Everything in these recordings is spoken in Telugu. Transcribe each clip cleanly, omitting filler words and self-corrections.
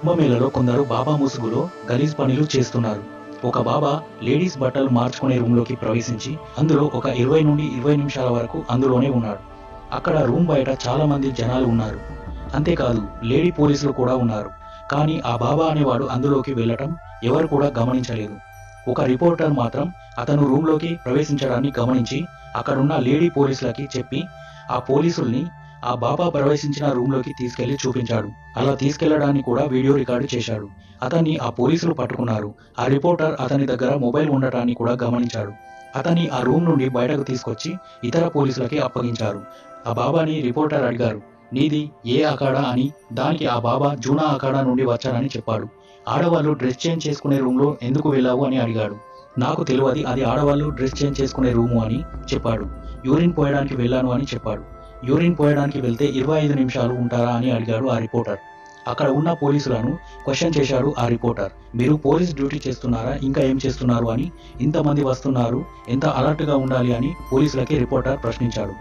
కుంభమేళలో కొందరు బాబా ముసుగులో గలీజ్ పనులు చేస్తున్నారు. ఒక బాబా లేడీస్ బట్టలు మార్చుకునే రూమ్లోకి ప్రవేశించి అందులో ఒక 20 నుండి 20 నిమిషాల వరకు అందులోనే ఉన్నాడు. అక్కడ రూమ్ బయట చాలా మంది జనాలు ఉన్నారు. అంతేకాదు లేడీ పోలీసులు కూడా ఉన్నారు. కానీ ఆ బాబా అనేవాడు అందులోకి వెళ్ళటం ఎవరు కూడా గమనించలేదు. ఒక రిపోర్టర్ మాత్రం అతను రూమ్లోకి ప్రవేశించడాన్ని గమనించి అక్కడున్న లేడీ పోలీసులకి చెప్పి ఆ పోలీసుల్ని ఆ బాబా ప్రవేశించిన రూమ్లోకి తీసుకెళ్లి చూపించాడు. అలా తీసుకెళ్లడాన్ని కూడా వీడియో రికార్డు చేశాడు. అతన్ని ఆ పోలీసులు పట్టుకున్నారు. ఆ రిపోర్టర్ అతని దగ్గర మొబైల్ ఉండటాన్ని కూడా గమనించాడు. అతన్ని ఆ రూమ్ నుండి బయటకు తీసుకొచ్చి ఇతర పోలీసులకి అప్పగించారు. ఆ బాబాని రిపోర్టర్ అడిగారు, నీది ఏ అఖాడా అని. దానికి ఆ బాబా జూనా అఖాడా నుండి వచ్చానని చెప్పాడు. ఆడవాళ్ళు డ్రెస్ చేంజ్ చేసుకునే రూమ్లో ఎందుకు వెళ్ళావు అని అడిగాడు. నాకు తెలియదు, అది ఆడవాళ్ళు డ్రెస్ చేంజ్ చేసుకునే రూము అని చెప్పాడు. యూరిన్ పోయడానికి వెళ్ళాను అని చెప్పాడు. యూరిన్ పోయడానికి వెళ్తే 25 నిమిషాలు ఉంటారా అని అడిగాడు ఆ రిపోర్టర్. అక్కడ ఉన్న పోలీసులను క్వశ్చన్ చేశాడు ఆ రిపోర్టర్. మీరు పోలీస్ డ్యూటీ చేస్తున్నారా, ఇంకా ఏం చేస్తున్నారు అని, ఇంతమంది వస్తున్నారు, ఎంత అలర్ట్గా ఉండాలి అని పోలీసులకి రిపోర్టర్ ప్రశ్నించాడు.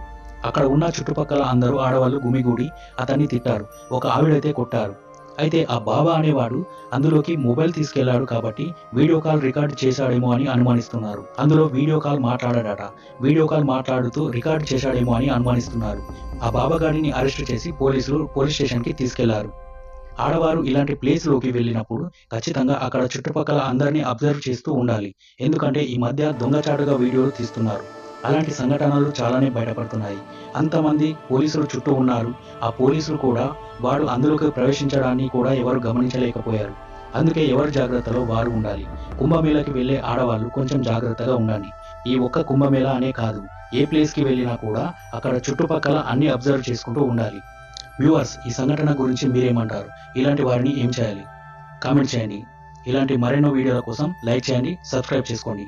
అక్కడ ఉన్న చుట్టుపక్కల అందరూ ఆడవాళ్ళు గుమిగూడి అతన్ని తిట్టారు. ఒక ఆవిడైతే కొట్టారు. అయితే ఆ బాబా అనేవాడు అందులోకి మొబైల్ తీసుకెళ్లాడు కాబట్టి వీడియో కాల్ రికార్డ్ చేశాడేమో అని అనుమానిస్తున్నారు. అందులో వీడియో కాల్ మాట్లాడాడట. వీడియో కాల్ మాట్లాడుతూ రికార్డ్ చేశాడేమో అని అనుమానిస్తున్నారు. ఆ బాబా గాడిని అరెస్ట్ చేసి పోలీసులు పోలీస్ స్టేషన్కి తీసుకెళ్లారు. ఆడవారు ఇలాంటి ప్లేస్లోకి వెళ్ళినప్పుడు ఖచ్చితంగా అక్కడ చుట్టుపక్కల అందరినీ అబ్జర్వ్ చేస్తూ ఉండాలి. ఎందుకంటే ఈ మధ్య దొంగచాటుగా వీడియోలు తీస్తున్నారు. అలాంటి సంఘటనలు చాలానే బయటపడుతున్నాయి. అంతమంది పోలీసులు చుట్టూ ఉన్నారు. ఆ పోలీసులు కూడా వాడు అందులోకి ప్రవేశించడాన్ని కూడా ఎవరు గమనించలేకపోయారు. అందుకే ఎవరి జాగ్రత్తలో వారు ఉండాలి. కుంభమేళకి వెళ్ళే ఆడవాళ్ళు కొంచెం జాగ్రత్తగా ఉండండి. ఈ ఒక్క కుంభమేళ అనే కాదు, ఏ ప్లేస్కి వెళ్ళినా కూడా అక్కడ చుట్టుపక్కల అన్ని అబ్జర్వ్ చేసుకుంటూ ఉండాలి. వ్యూవర్స్, ఈ సంఘటన గురించి మీరేమంటారు? ఇలాంటి వారిని ఏం చేయాలి? కామెంట్ చేయండి. ఇలాంటి మరెన్నో వీడియోల కోసం లైక్ చేయండి, సబ్స్క్రైబ్ చేసుకోండి.